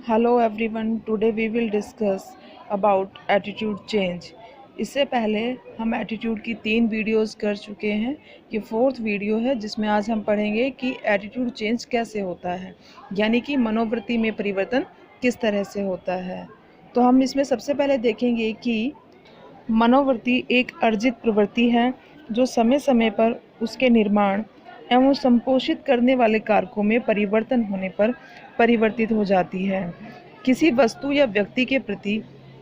Hello everyone, today we will discuss about attitude change. इससे पहले हम एटीट्यूड की 3 वीडियोस कर चुके हैं। ये 4th वीडियो है जिसमें आज हम पढ़ेंगे कि एटीट्यूड चेंज कैसे होता है, यानी कि मनोवृत्ति में परिवर्तन किस तरह से होता है। तो हम इसमें सबसे पहले देखेंगे कि मनोवृत्ति एक अर्जित प्रवृत्ति है जो समय समय पर उसके निर्माण एवं संपोषित करने वाले कारकों में परिवर्तन होने पर परिवर्तित हो जाती है। किसी वस्तु या व्यक्ति के प्रति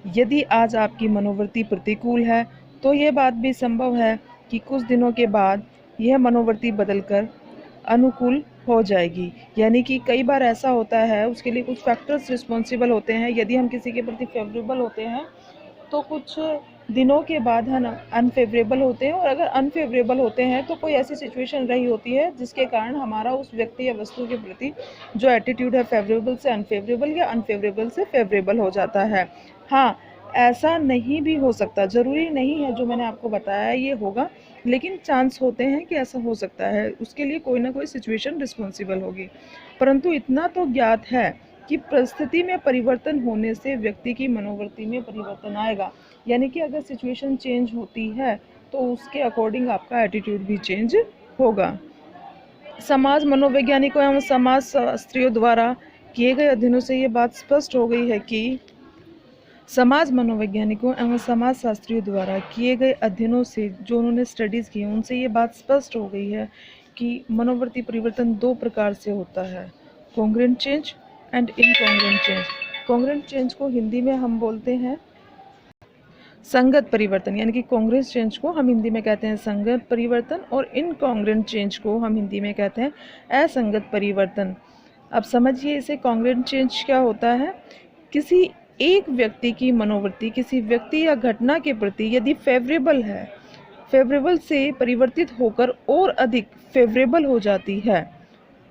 यदि आज आपकी मनोवृत्ति प्रतिकूल है तो यह बात भी संभव है कि कुछ दिनों के बाद यह मनोवृत्ति बदलकर अनुकूल हो जाएगी। यानी कि कई बार ऐसा होता है, उसके लिए कुछ फैक्टर्स रिस्पॉन्सिबल होते हैं। यदि हम किसी के प्रति फेवरेबल होते हैं तो कुछ दिनों के बाद हम अनफेवरेबल होते हैं, और अगर अनफेवरेबल होते हैं तो कोई ऐसी सिचुएशन रही होती है जिसके कारण हमारा उस व्यक्ति या वस्तु के प्रति जो एटीट्यूड है फेवरेबल से अनफेवरेबल या अनफेवरेबल से फेवरेबल हो जाता है। हाँ, ऐसा नहीं भी हो सकता, ज़रूरी नहीं है जो मैंने आपको बताया ये होगा, लेकिन चांस होते हैं कि ऐसा हो सकता है। उसके लिए कोई ना कोई सिचुएशन रिस्पॉन्सिबल होगी। परंतु इतना तो ज्ञात है कि परिस्थिति में परिवर्तन होने से व्यक्ति की मनोवृत्ति में परिवर्तन आएगा। यानी कि अगर सिचुएशन चेंज होती है तो उसके अकॉर्डिंग आपका एटीट्यूड भी चेंज होगा। समाज मनोवैज्ञानिकों एवं समाज शास्त्रियों द्वारा किए गए अध्ययनों से ये बात स्पष्ट हो गई है कि समाज मनोवैज्ञानिकों एवं समाज शास्त्रियों द्वारा किए गए अध्ययनों से जो उन्होंने स्टडीज़ की उनसे ये बात स्पष्ट हो गई है कि मनोवृत्ति परिवर्तन 2 प्रकार से होता है, congruent change and incongruent change. Congruent change को हिंदी में हम बोलते हैं संगत परिवर्तन, यानी कि कॉन्ग्रुएंट चेंज को हम हिंदी में कहते हैं संगत परिवर्तन, और इनकॉन्ग्रुएंट चेंज को हम हिंदी में कहते हैं असंगत परिवर्तन। अब समझिए इसे कॉन्ग्रुएंट चेंज क्या होता है। किसी एक व्यक्ति की मनोवृत्ति किसी व्यक्ति या घटना के प्रति यदि फेवरेबल है, फेवरेबल से परिवर्तित होकर और अधिक फेवरेबल हो जाती है,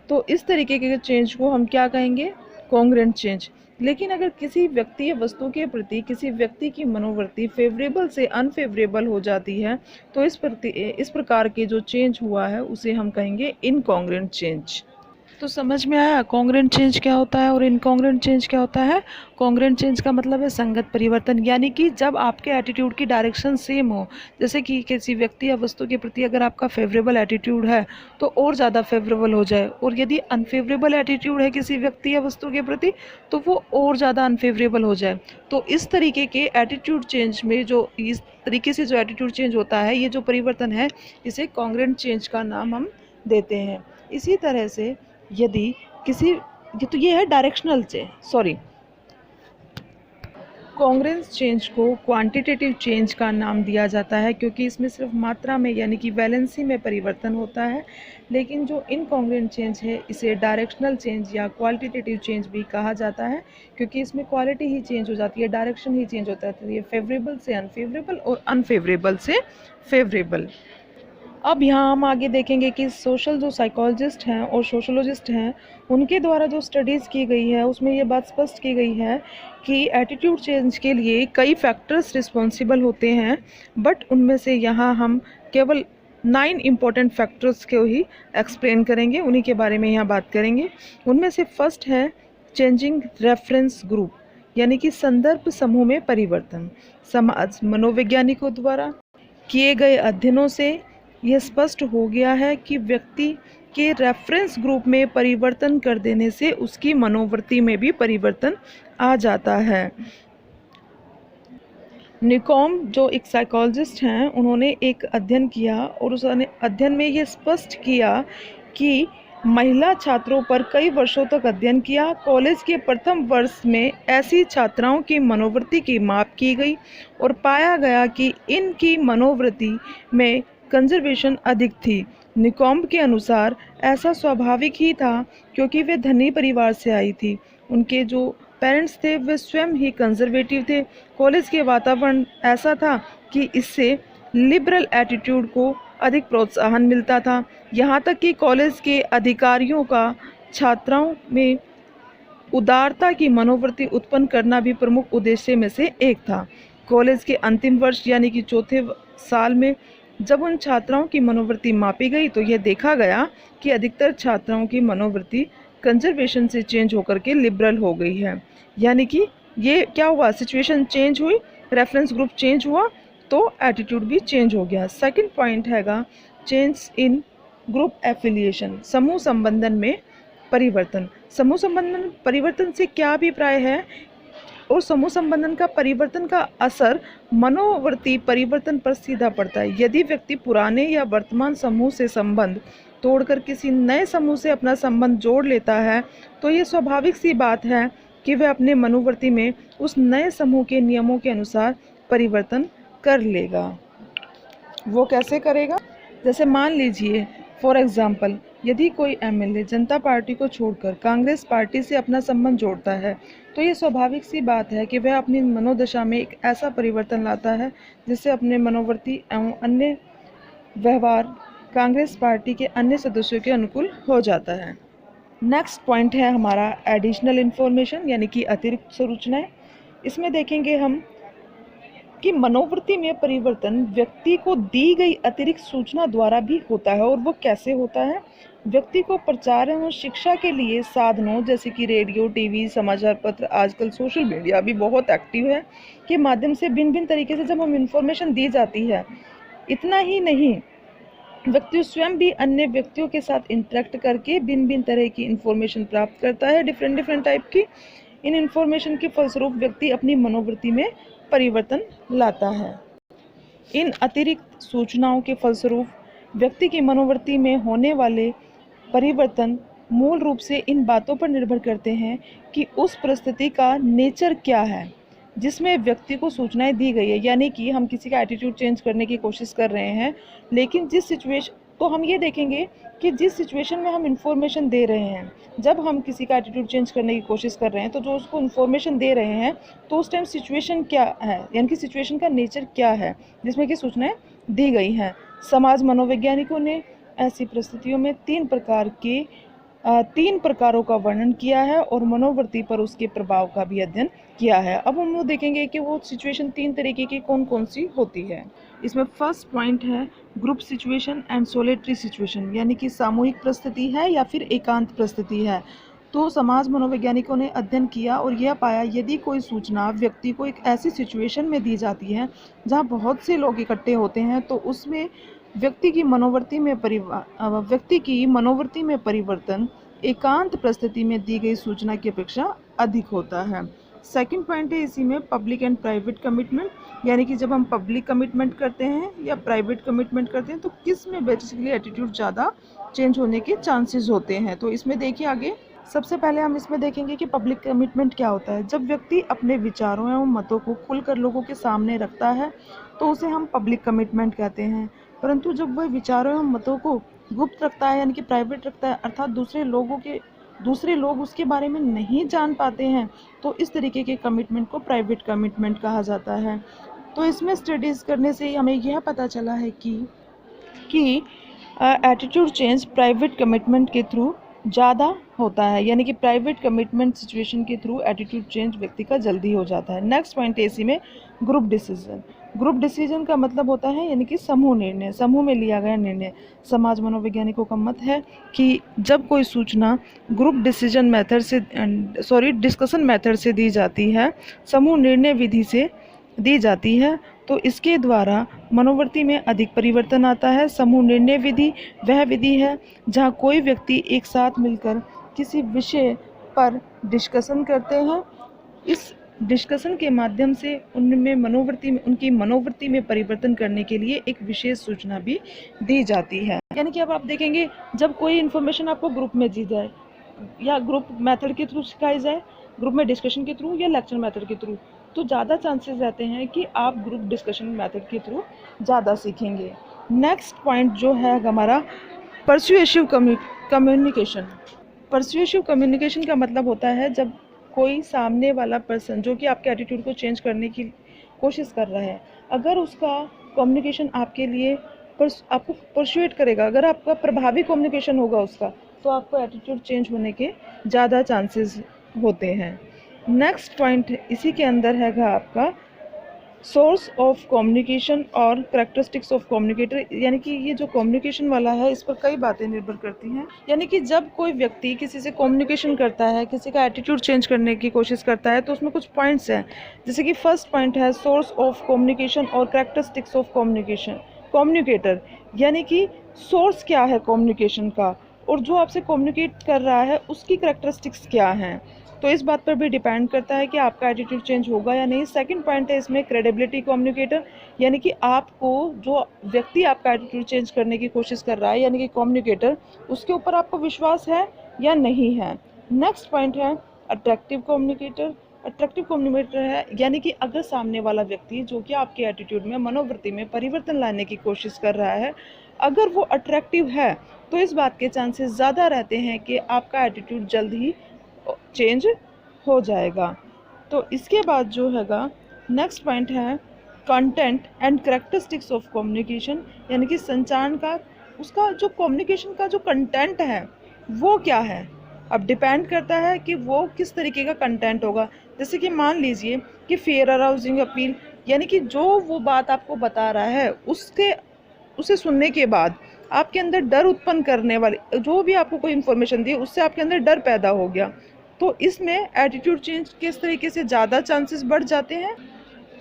तो इस तरीके के चेंज को हम क्या कहेंगे, कॉन्ग्रुएंट चेंज। लेकिन अगर किसी व्यक्ति या वस्तु के प्रति किसी व्यक्ति की मनोवृत्ति फेवरेबल से अनफेवरेबल हो जाती है तो इस प्रकार के जो चेंज हुआ है उसे हम कहेंगे इनकॉन्ग्रुएंट चेंज। तो समझ में आया कॉन्ग्रुएंट चेंज क्या होता है और इनकॉन्ग्रुएंट चेंज क्या होता है। कॉन्ग्रुएंट चेंज का मतलब है संगत परिवर्तन, यानी कि जब आपके एटीट्यूड की डायरेक्शन सेम हो। जैसे कि किसी व्यक्ति या वस्तु के प्रति अगर आपका फेवरेबल एटीट्यूड है तो और ज़्यादा फेवरेबल हो जाए, और यदि अनफेवरेबल एटीट्यूड है किसी व्यक्ति या वस्तु के प्रति तो वो और ज़्यादा अनफेवरेबल हो जाए। तो इस तरीके के एटीट्यूड चेंज में जो इस तरीके से जो एटीट्यूड चेंज होता है, ये जो परिवर्तन है, इसे कॉन्ग्रुएंट चेंज का नाम हम देते हैं। इसी तरह से यदि किसी तो ये है डायरेक्शनल चेंज, कॉन्ग्रुएंट चेंज को क्वांटिटेटिव चेंज का नाम दिया जाता है क्योंकि इसमें सिर्फ मात्रा में यानी कि वैलेंसी में परिवर्तन होता है। लेकिन जो इनकॉन्ग्रुएंट चेंज है इसे डायरेक्शनल चेंज या क्वालिटेटिव चेंज भी कहा जाता है क्योंकि इसमें क्वालिटी ही चेंज हो जाती है, डायरेक्शन ही चेंज होता है। तो ये फेवरेबल से अनफेवरेबल और अनफेवरेबल से फेवरेबल। अब यहाँ हम आगे देखेंगे कि सोशल जो साइकोलॉजिस्ट हैं और सोशोलॉजिस्ट हैं उनके द्वारा जो स्टडीज़ की गई है उसमें ये बात स्पष्ट की गई है कि एटीट्यूड चेंज के लिए कई फैक्टर्स रिस्पॉन्सिबल होते हैं, बट उनमें से यहाँ हम केवल 9 इम्पॉर्टेंट फैक्टर्स को ही एक्सप्लेन करेंगे, उन्हीं के बारे में यहाँ बात करेंगे। उनमें से फर्स्ट है चेंजिंग रेफरेंस ग्रुप, यानी कि संदर्भ समूह में परिवर्तन। समाज मनोवैज्ञानिकों द्वारा किए गए अध्ययनों से यह स्पष्ट हो गया है कि व्यक्ति के रेफरेंस ग्रुप में परिवर्तन कर देने से उसकी मनोवृत्ति में भी परिवर्तन आ जाता है। निकॉम जो एक साइकोलॉजिस्ट हैं उन्होंने एक अध्ययन किया और उस अध्ययन में ये स्पष्ट किया कि महिला छात्रों पर कई वर्षों तक अध्ययन किया। कॉलेज के प्रथम वर्ष में ऐसी छात्राओं की मनोवृत्ति की माप की गई और पाया गया कि इनकी मनोवृत्ति में कंजर्वेशन अधिक थी। निकॉम्ब के अनुसार ऐसा स्वाभाविक ही था क्योंकि वे धनी परिवार से आई थी। उनके जो पेरेंट्स थे वे स्वयं ही कंजर्वेटिव थे। कॉलेज के वातावरण ऐसा था कि इससे लिबरल एटीट्यूड को अधिक प्रोत्साहन मिलता था। यहाँ तक कि कॉलेज के अधिकारियों का छात्राओं में उदारता की मनोवृत्ति उत्पन्न करना भी प्रमुख उद्देश्य में से एक था। कॉलेज के अंतिम वर्ष यानी कि चौथे साल में जब उन छात्राओं की मनोवृत्ति मापी गई तो यह देखा गया कि अधिकतर छात्राओं की मनोवृत्ति कंजर्वेशन से चेंज होकर के लिबरल हो गई है। यानी कि ये क्या हुआ, सिचुएशन चेंज हुई, रेफरेंस ग्रुप चेंज हुआ तो एटीट्यूड भी चेंज हो गया। सेकंड पॉइंट हैगा चेंज इन ग्रुप एफिलिएशन, समूह संबंधन में परिवर्तन। समूह संबंधन परिवर्तन से क्या अभिप्राय है, और समूह संबंधन का परिवर्तन का असर मनोवर्ती परिवर्तन पर सीधा पड़ता है। यदि व्यक्ति पुराने या वर्तमान समूह से संबंध तोड़कर किसी नए समूह से अपना संबंध जोड़ लेता है तो ये स्वाभाविक सी बात है कि वह अपने मनोवर्ती में उस नए समूह के नियमों के अनुसार परिवर्तन कर लेगा। वो कैसे करेगा, जैसे मान लीजिए फॉर एग्जाम्पल यदि कोई एमएलए जनता पार्टी को छोड़कर कांग्रेस पार्टी से अपना संबंध जोड़ता है तो ये स्वाभाविक सी बात है कि वह अपनी मनोदशा में एक ऐसा परिवर्तन लाता है जिससे अपने मनोवर्ती एवं अन्य व्यवहार कांग्रेस पार्टी के अन्य सदस्यों के अनुकूल हो जाता है। नेक्स्ट पॉइंट है हमारा एडिशनल इन्फॉर्मेशन यानी कि अतिरिक्त सूचनाएं। इसमें देखेंगे हम कि मनोवृत्ति में परिवर्तन व्यक्ति को दी गई अतिरिक्त सूचना द्वारा भी होता है। और वो कैसे होता है, व्यक्ति को प्रचार एवं शिक्षा के लिए साधनों जैसे कि रेडियो, टीवी, समाचार पत्र, आजकल सोशल मीडिया भी बहुत एक्टिव है, के माध्यम से भिन्न भिन्न तरीके से जब हम इंफॉर्मेशन दी जाती है, इतना ही नहीं व्यक्ति स्वयं भी अन्य व्यक्तियों के साथ इंटरेक्ट करके भिन्न भिन्न तरह की इंफॉर्मेशन प्राप्त करता है, डिफरेंट टाइप की। इन इंफॉर्मेशन के फलस्वरूप व्यक्ति अपनी मनोवृत्ति में परिवर्तन लाता है। इन अतिरिक्त सूचनाओं के फलस्वरूप व्यक्ति की मनोवृत्ति में होने वाले परिवर्तन मूल रूप से इन बातों पर निर्भर करते हैं कि उस परिस्थिति का नेचर क्या है जिसमें व्यक्ति को सूचनाएं दी गई है। यानी कि हम किसी का एटीट्यूड चेंज करने की कोशिश कर रहे हैं, लेकिन जिस सिचुएशन, तो हम ये देखेंगे कि जिस सिचुएशन में हम इंफॉर्मेशन दे रहे हैं, जब हम किसी का एटीट्यूड चेंज करने की कोशिश कर रहे हैं तो जो उसको इंफॉर्मेशन दे रहे हैं तो उस टाइम सिचुएशन क्या है, यानी कि सिचुएशन का नेचर क्या है जिसमें कि सूचनाएं दी गई हैं। समाज मनोवैज्ञानिकों ने ऐसी परिस्थितियों में तीन प्रकारों का वर्णन किया है और मनोवृत्ति पर उसके प्रभाव का भी अध्ययन किया है। अब हम वो देखेंगे कि वो सिचुएशन तीन तरीके की कौन कौन सी होती है। इसमें फर्स्ट पॉइंट है group situation and solitary situation, यानी कि सामूहिक परिस्थिति है या फिर एकांत परिस्थिति है। तो समाज मनोवैज्ञानिकों ने अध्ययन किया और यह पाया यदि कोई सूचना व्यक्ति को एक ऐसी सिचुएशन में दी जाती है जहाँ बहुत से लोग इकट्ठे होते हैं तो उसमें व्यक्ति की मनोवृत्ति में परिवर्तन एकांत परिस्थिति में दी गई सूचना की अपेक्षा अधिक होता है। सेकंड पॉइंट है इसी में पब्लिक एंड प्राइवेट कमिटमेंट, यानी कि जब हम पब्लिक कमिटमेंट करते हैं या प्राइवेट कमिटमेंट करते हैं तो किस में बेसिकली एटीट्यूड ज़्यादा चेंज होने के चांसेस होते हैं। तो इसमें देखिए आगे सबसे पहले हम इसमें देखेंगे कि पब्लिक कमिटमेंट क्या होता है। जब व्यक्ति अपने विचारों एवं मतों को खुलकर लोगों के सामने रखता है तो उसे हम पब्लिक कमिटमेंट कहते हैं। परंतु जब वह विचारों एवं मतों को गुप्त रखता है यानी कि प्राइवेट रखता है, अर्थात दूसरे लोग उसके बारे में नहीं जान पाते हैं, तो इस तरीके के कमिटमेंट को प्राइवेट कमिटमेंट कहा जाता है। तो इसमें स्टडीज़ करने से हमें यह पता चला है कि एटीट्यूड चेंज प्राइवेट कमिटमेंट के थ्रू ज़्यादा होता है, यानी कि प्राइवेट कमिटमेंट सिचुएशन के थ्रू एटीट्यूड चेंज व्यक्ति का जल्दी हो जाता है। नेक्स्ट पॉइंट है इसी में ग्रुप डिसीजन। ग्रुप डिसीजन का मतलब होता है यानी कि समूह निर्णय, समूह में लिया गया निर्णय। समाज मनोवैज्ञानिकों का मत है कि जब कोई सूचना ग्रुप डिसीजन डिस्कशन मेथड से दी जाती है, समूह निर्णय विधि से दी जाती है, तो इसके द्वारा मनोवृत्ति में अधिक परिवर्तन आता है। समूह निर्णय विधि वह विधि है जहाँ कोई व्यक्ति एक साथ मिलकर किसी विषय पर डिस्कशन करते हैं। इस डिस्कशन के माध्यम से उनकी मनोवृत्ति में परिवर्तन करने के लिए एक विशेष सूचना भी दी जाती है। यानी कि अब आप देखेंगे जब कोई इन्फॉर्मेशन आपको ग्रुप में दी जाए या ग्रुप मेथड के थ्रू सिखाई जाए, ग्रुप में डिस्कशन के थ्रू या लेक्चर मेथड के थ्रू, तो ज़्यादा चांसेस रहते हैं कि आप ग्रुप डिस्कशन मेथड के थ्रू ज़्यादा सीखेंगे। नेक्स्ट पॉइंट जो है हमारा परसुएसिव कम्युनिकेशन। परसुएसिव कम्युनिकेशन का मतलब होता है जब कोई सामने वाला पर्सन जो कि आपके एटीट्यूड को चेंज करने की कोशिश कर रहा है, अगर उसका कम्युनिकेशन आपको परसुएट करेगा, अगर आपका प्रभावी कम्युनिकेशन होगा उसका, तो आपको एटीट्यूड चेंज होने के ज़्यादा चांसेस होते हैं। नेक्स्ट पॉइंट इसी के अंदर है आपका सोर्स ऑफ कम्युनिकेशन और करैक्टरिस्टिक्स ऑफ कम्युनिकेटर, यानी कि ये जो कम्युनिकेशन वाला है इस पर कई बातें निर्भर करती हैं। यानी कि जब कोई व्यक्ति किसी से कम्युनिकेशन करता है, किसी का एटीट्यूड चेंज करने की कोशिश करता है, तो उसमें कुछ पॉइंट्स हैं। जैसे कि फर्स्ट पॉइंट है सोर्स ऑफ कम्युनिकेशन और करैक्टरिस्टिक्स ऑफ कम्युनिकेटर, यानी कि सोर्स क्या है कम्युनिकेशन का और जो आपसे कम्युनिकेट कर रहा है उसकी करैक्टरिस्टिक्स क्या हैं। तो इस बात पर भी डिपेंड करता है कि आपका एटीट्यूड चेंज होगा या नहीं। सेकंड पॉइंट है इसमें क्रेडिबिलिटी कम्युनिकेटर, यानी कि आपको जो व्यक्ति आपका एटीट्यूड चेंज करने की कोशिश कर रहा है यानी कि कम्युनिकेटर, उसके ऊपर आपको विश्वास है या नहीं है। नेक्स्ट पॉइंट है अट्रैक्टिव कम्युनिकेटर। अट्रैक्टिव कम्युनिकेटर है यानी कि अगर सामने वाला व्यक्ति जो कि आपके एटीट्यूड में, मनोवृत्ति में परिवर्तन लाने की कोशिश कर रहा है, अगर वो अट्रैक्टिव है तो इस बात के चांसेस ज़्यादा रहते हैं कि आपका एटीट्यूड जल्द ही चेंज हो जाएगा। तो इसके बाद जो हैगा नेक्स्ट पॉइंट है content and characteristics of communication, यानी कि संचार का उसका जो कम्युनिकेशन का जो कंटेंट है वो क्या है। अब डिपेंड करता है कि वो किस तरीके का कंटेंट होगा। जैसे कि मान लीजिए कि फेयर अराउजिंग अपील, यानी कि जो वो बात आपको बता रहा है उसे सुनने के बाद आपके अंदर डर उत्पन्न करने वाली जो भी आपको कोई इन्फॉर्मेशन दी उससे आपके अंदर डर पैदा हो गया, तो इसमें एटीट्यूड चेंज किस तरीके से ज़्यादा चांसेस बढ़ जाते हैं।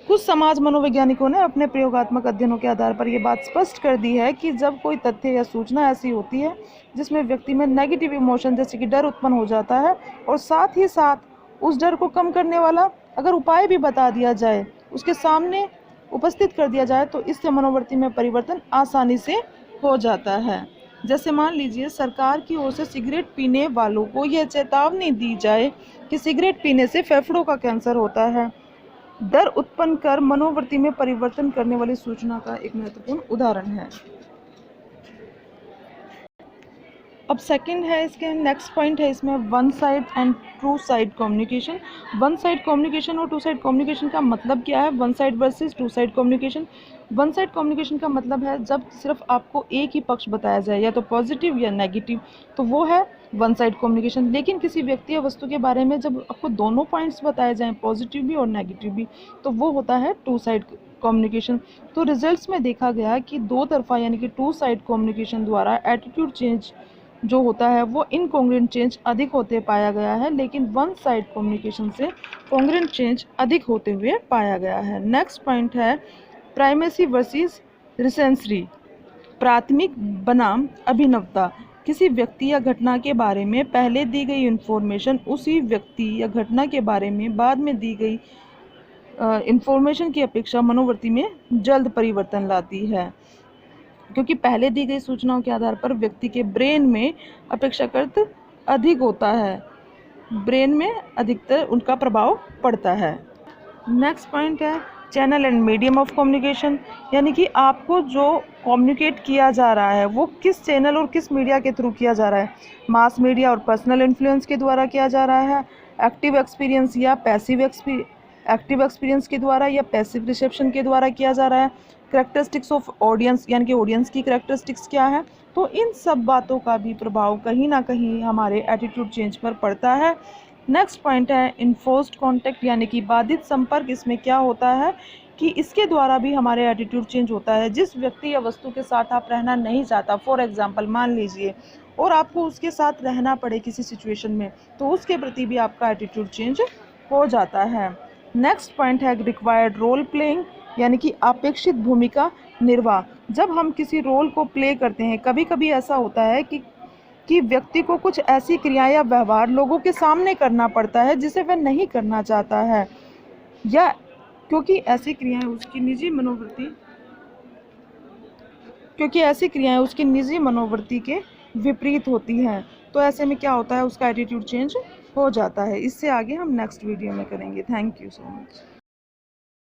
कुछ समाज मनोवैज्ञानिकों ने अपने प्रयोगात्मक अध्ययनों के आधार पर यह बात स्पष्ट कर दी है कि जब कोई तथ्य या सूचना ऐसी होती है जिसमें व्यक्ति में नेगेटिव इमोशन जैसे कि डर उत्पन्न हो जाता है और साथ ही साथ उस डर को कम करने वाला अगर उपाय भी बता दिया जाए, उसके सामने उपस्थित कर दिया जाए, तो इससे मनोवृत्ति में परिवर्तन आसानी से हो जाता है। जैसे मान लीजिए सरकार की ओर से सिगरेट पीने वालों को यह चेतावनी दी जाए कि सिगरेट पीने से फेफड़ों का कैंसर होता है। डर उत्पन्न कर मनोवृत्ति में परिवर्तन करने वाली सूचना का एक महत्वपूर्ण उदाहरण है। अब सेकंड है इसके नेक्स्ट पॉइंट है इसमें one side and two side communication. One side communication और टू साइड कम्युनिकेशन का मतलब क्या है। One side versus two side communication. One side communication का मतलब है जब सिर्फ आपको एक ही पक्ष बताया जाए, या तो पॉजिटिव या नेगेटिव, तो वो है वन साइड कम्युनिकेशन। लेकिन किसी व्यक्ति या वस्तु के बारे में जब आपको दोनों पॉइंट्स बताए जाएं, पॉजिटिव भी और नेगेटिव भी, तो वो होता है टू साइड कम्युनिकेशन। तो रिजल्ट्स में देखा गया कि दो तरफा यानी कि टू साइड कम्युनिकेशन द्वारा एटीट्यूड चेंज जो होता है वो इनकॉन्ग्रुएंट चेंज अधिक होते पाया गया है, लेकिन वन साइड कम्युनिकेशन से कॉन्ग्रुएंट चेंज अधिक होते हुए पाया गया है। नेक्स्ट पॉइंट है प्राइमेसी वर्सेस रिसेंसरी, प्राथमिक बनाम अभिनवता। किसी व्यक्ति या घटना के बारे में पहले दी गई इन्फॉर्मेशन उसी व्यक्ति या घटना के बारे में बाद में दी गई इन्फॉर्मेशन की अपेक्षा मनोवृत्ति में जल्द परिवर्तन लाती है, क्योंकि पहले दी गई सूचनाओं के आधार पर व्यक्ति के ब्रेन में अपेक्षाकृत अधिक होता है, ब्रेन में अधिकतर उनका प्रभाव पड़ता है। नेक्स्ट पॉइंट है channel and medium of communication, यानी कि आपको जो कम्युनिकेट किया जा रहा है वो किस चैनल और किस मीडिया के थ्रू किया जा रहा है। मास मीडिया और पर्सनल इन्फ्लुएंस के द्वारा किया जा रहा है, एक्टिव एक्सपीरियंस या पैसिव एक्टिव एक्सपीरियंस के द्वारा या पैसिव रिसेप्शन के द्वारा किया जा रहा है। करैक्टरिस्टिक्स ऑफ ऑडियंस, यानी कि ऑडियंस की करैक्टरिस्टिक्स क्या है। तो इन सब बातों का भी प्रभाव कहीं ना कहीं हमारे एटीट्यूड चेंज पर पड़ता है। नेक्स्ट पॉइंट है इन्फोर्स्ड कॉन्टैक्ट, यानी कि बाधित संपर्क। इसमें क्या होता है कि इसके द्वारा भी हमारे एटीट्यूड चेंज होता है। जिस व्यक्ति या वस्तु के साथ आप रहना नहीं चाहता, फॉर एग्जांपल मान लीजिए, और आपको उसके साथ रहना पड़े किसी सिचुएशन में, तो उसके प्रति भी आपका एटीट्यूड चेंज हो जाता है। नेक्स्ट पॉइंट है रिक्वायर्ड रोल प्लेइंग, यानी कि अपेक्षित भूमिका निर्वाह। जब हम किसी रोल को प्ले करते हैं, कभी कभी ऐसा होता है कि व्यक्ति को कुछ ऐसी क्रियाएं या व्यवहार लोगों के सामने करना पड़ता है जिसे वह नहीं करना चाहता है, या क्योंकि ऐसी क्रियाएं उसकी निजी मनोवृत्ति के विपरीत होती हैं। तो ऐसे में क्या होता है, उसका एटीट्यूड चेंज हो जाता है। इससे आगे हम नेक्स्ट वीडियो में करेंगे। Thank you so much.